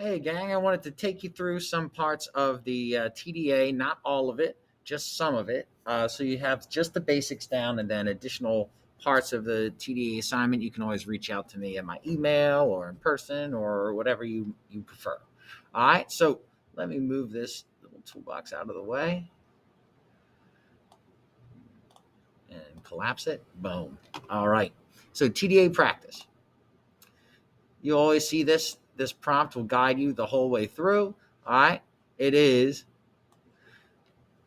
Hey, gang, I wanted to take you through some parts of the TDA, not all of it, just some of it. So you have just the basics down, and then additional parts of the TDA assignment. You can always reach out to me at my email or in person or whatever you prefer. All right, so let me move this little toolbox out of the way and collapse it. Boom. All right, so TDA practice. You always see this prompt will guide you the whole way through. All right, it is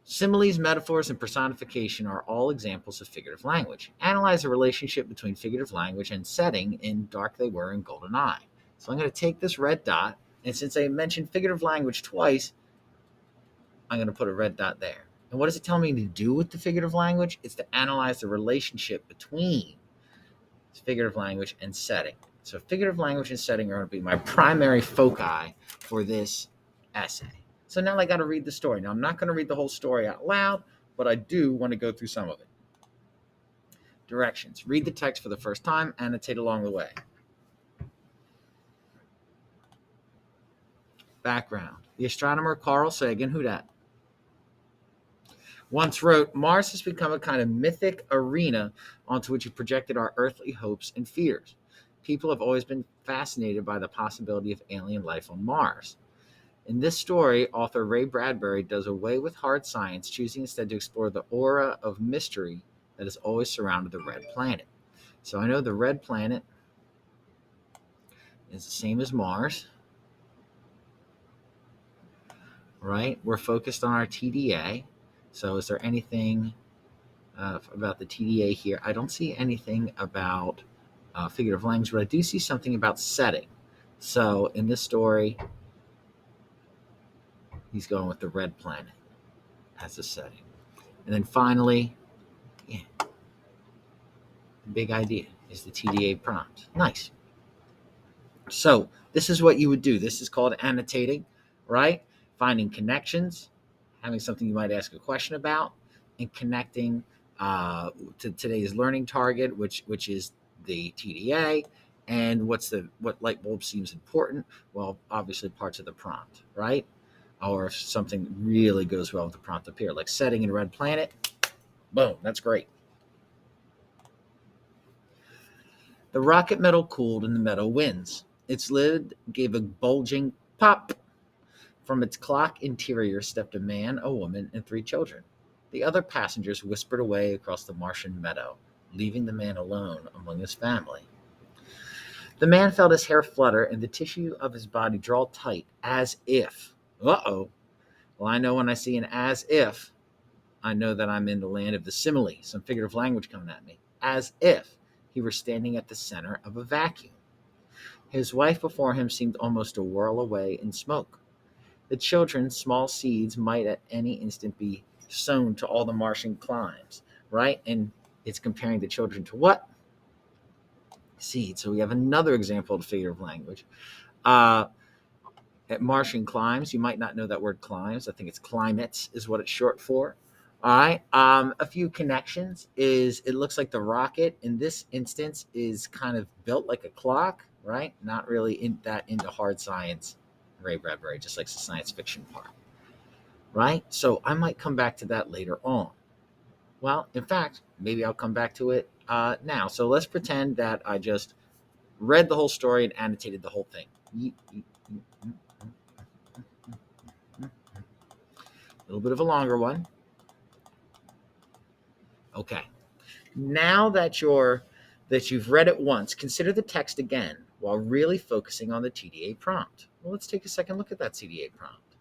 similes, metaphors, and personification are all examples of figurative language. Analyze the relationship between figurative language and setting in Dark They Were and Golden Eye. So I'm going to take this red dot, and since I mentioned figurative language twice, I'm going to put a red dot there. And what does it tell me to do with the figurative language? It's to analyze the relationship between figurative language and setting. So figurative language and setting are going to be my primary foci for this essay. So now I got to read the story. Now I'm not going to read the whole story out loud, but I do want to go through some of it. Directions. Read the text for the first time, annotate along the way. Background. The astronomer Carl Sagan, who dat, once wrote, Mars has become a kind of mythic arena onto which he projected our earthly hopes and fears. People have always been fascinated by the possibility of alien life on Mars. In this story, author Ray Bradbury does away with hard science, choosing instead to explore the aura of mystery that has always surrounded the red planet. So I know the red planet is the same as Mars, right? We're focused on our TDA. So is there anything about the TDA here? I don't see anything about figurative language, but I do see something about setting. So in this story, he's going with the red planet as a setting. And then finally, the big idea is the TDA prompt. Nice. So this is what you would do. This is called annotating, right? Finding connections, having something you might ask a question about, and connecting to today's learning target, which is the TDA, and what light bulb seems important. Well, obviously parts of the prompt, right? Or if something really goes well with the prompt up here, like setting in red planet, boom, that's great. The rocket metal cooled and the metal winds. Its lid gave a bulging pop. From its clock interior stepped a man, a woman, and 3 children. The other passengers whispered away across the Martian meadow, leaving the man alone among his family. The man felt his hair flutter and the tissue of his body draw tight, as if. Uh-oh. Well, I know when I see an as if, I know that I'm in the land of the simile, some figurative language coming at me. As if he were standing at the center of a vacuum. His wife before him seemed almost to whirl away in smoke. The children, small seeds, might at any instant be sown to all the Martian climes, right? And it's comparing the children to what? Seeds. So we have another example of figurative language. At Martian climes, you might not know that word climes. I think it's climates is what it's short for. All right. A few connections is it looks like the rocket in this instance is kind of built like a clock, right? Not really into hard science. Ray Bradbury just likes the science fiction part, right? So I might come back to that later on. Well, in fact, maybe I'll come back to it now. So let's pretend that I just read the whole story and annotated the whole thing. A little bit of a longer one. Okay. Now that you've read it once, consider the text again while really focusing on the TDA prompt. Well, let's take a second look at that TDA prompt.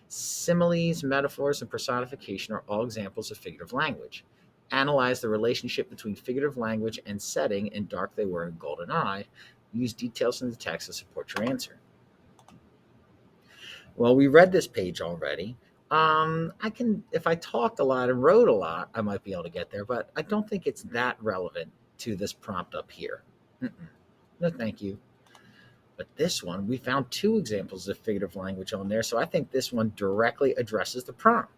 Similes, metaphors, and personification are all examples of figurative language. Analyze the relationship between figurative language and setting in Dark They Were and Golden Eye. Use details in the text to support your answer. Well, we read this page already. If I talked a lot and wrote a lot, I might be able to get there, but I don't think it's that relevant to this prompt up here. No, thank you. But this one, we found 2 examples of figurative language on there, so I think this one directly addresses the prompt,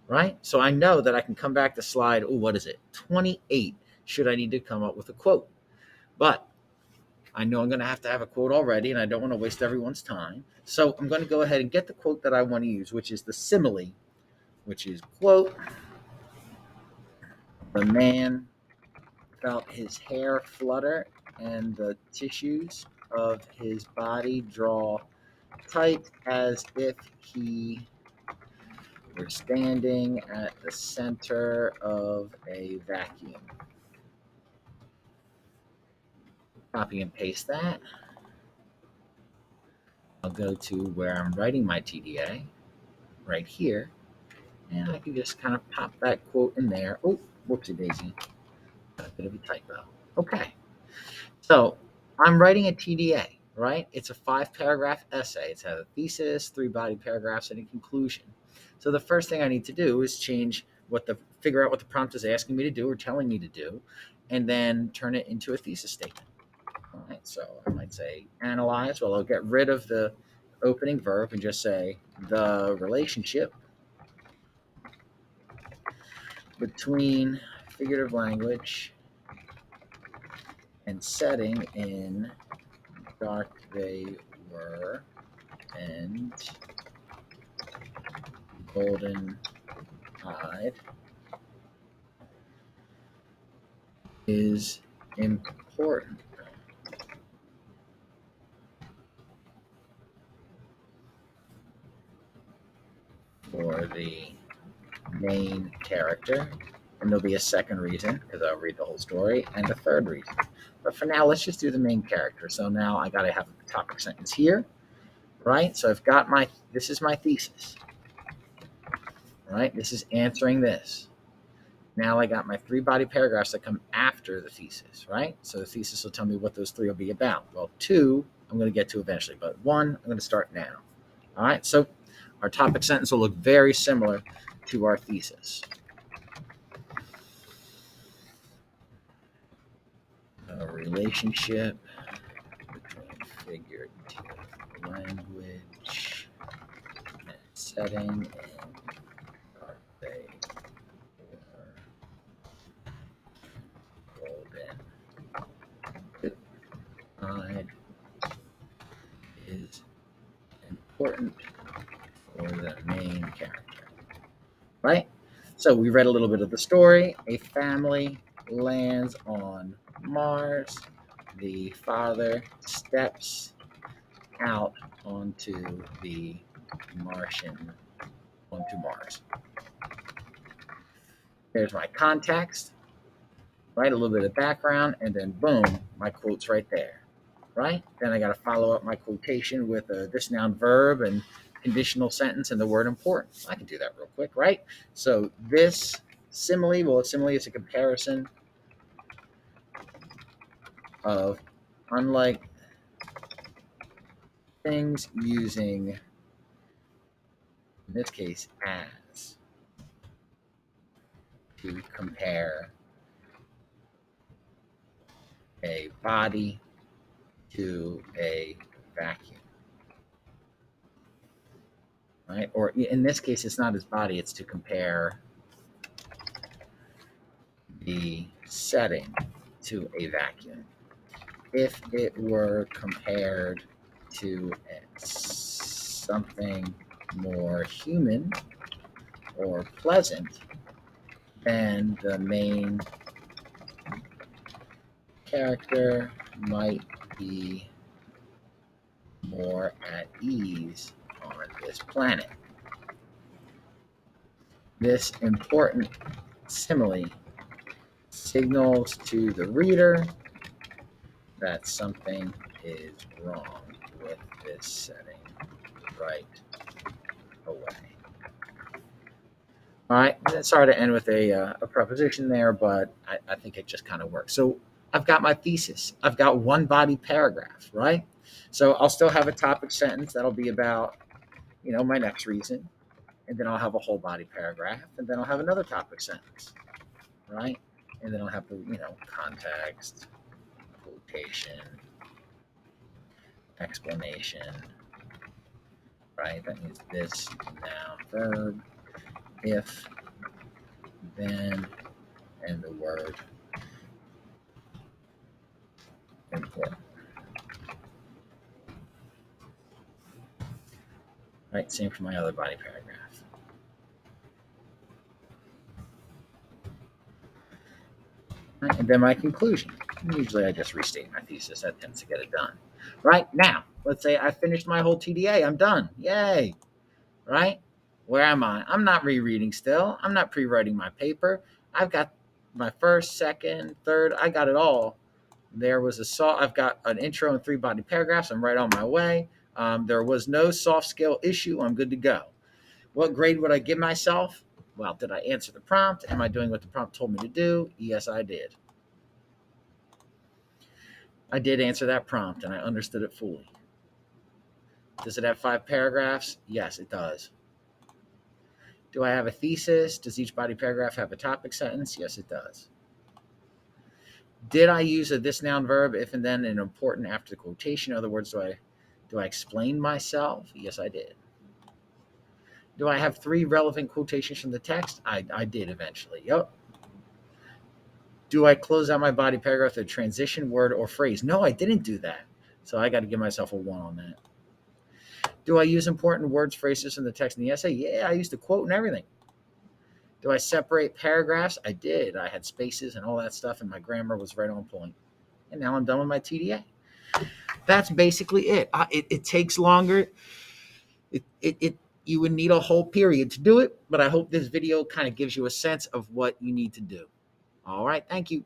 right? So I know that I can come back to slide, 28, should I need to come up with a quote. But I know I'm going to have a quote already, and I don't want to waste everyone's time. So I'm going to go ahead and get the quote that I want to use, which is the simile, which is, quote, "The man felt his hair flutter and the tissues of his body draw tight as if he were standing at the center of a vacuum." Copy and paste that. I'll go to where I'm writing my TDA, right here, and I can just kind of pop that quote in there. Oh, whoopsie daisy, got a bit of a typo. Okay, so I'm writing a TDA, right? It's a 5-paragraph essay. It's a thesis, 3 body paragraphs, and a conclusion. So the first thing I need to do is figure out what the prompt is asking me to do or telling me to do, and then turn it into a thesis statement. All right, so I might say analyze. Well, I'll get rid of the opening verb and just say the relationship between figurative language and setting in dark they were and golden eyed is important for the main character. And there'll be a second reason because I'll read the whole story, and a third reason. But for now, let's just do the main character. So now I got to have a topic sentence here, right? So I've got this is my thesis, right? This is answering this. Now I got my 3 body paragraphs that come after the thesis, right? So the thesis will tell me what those 3 will be about. Well, 2, I'm going to get to eventually, but 1, I'm going to start now. All right, so our topic sentence will look very similar to our thesis. A relationship between figurative language and setting and are they golden eyed is important for the main character, right? So we read a little bit of the story. A family lands on Mars. The father steps out onto the Martian, onto Mars. There's my context, right? A little bit of background, and then boom, my quote's right there, right? Then I got to follow up my quotation with this noun verb and conditional sentence and the word important. I can do that real quick, right? So this simile, well, a simile is a comparison of unlike things using, in this case, as, to compare a body to a vacuum, right? Or in this case, it's not his body, it's to compare the setting to a vacuum. If it were compared to something more human or pleasant, then the main character might be more at ease on this planet. This important simile signals to the reader that something is wrong with this setting right away. All right, sorry to end with a preposition there, but I think it just kind of works. So I've got my thesis. I've got 1 body paragraph, right? So I'll still have a topic sentence that'll be about, my next reason, and then I'll have a whole body paragraph, and then I'll have another topic sentence, right? And then I'll have the, context, quotation, explanation, right? That means this, noun, verb, if, then, and the word important. Right, same for my other body paragraph. Right, and then my conclusion. Usually I just restate my thesis. That tends to get it done. Right now, let's say I finished my whole TDA. I'm done. Yay. Right? Where am I? I'm not rereading still. I'm not pre-writing my paper. I've got my first, second, third. I got it all. I've got an intro and 3 body paragraphs. I'm right on my way. There was no soft skill issue. I'm good to go. What grade would I give myself? Well, did I answer the prompt? Am I doing what the prompt told me to do? Yes, I did. I did answer that prompt and I understood it fully. Does it have 5 paragraphs? Yes, it does. Do I have a thesis? Does each body paragraph have a topic sentence? Yes, it does. Did I use a this noun verb if and then an important after the quotation? In other words, do I explain myself? Yes, I did. Do I have 3 relevant quotations from the text? I did eventually. Yep. Do I close out my body paragraph with a transition word or phrase? No, I didn't do that. So I got to give myself a 1 on that. Do I use important words, phrases in the text in the essay? Yeah, I used a quote and everything. Do I separate paragraphs? I did. I had spaces and all that stuff, and my grammar was right on point. And now I'm done with my TDA. That's basically it. It takes longer. You would need a whole period to do it, but I hope this video kind of gives you a sense of what you need to do. All right. Thank you.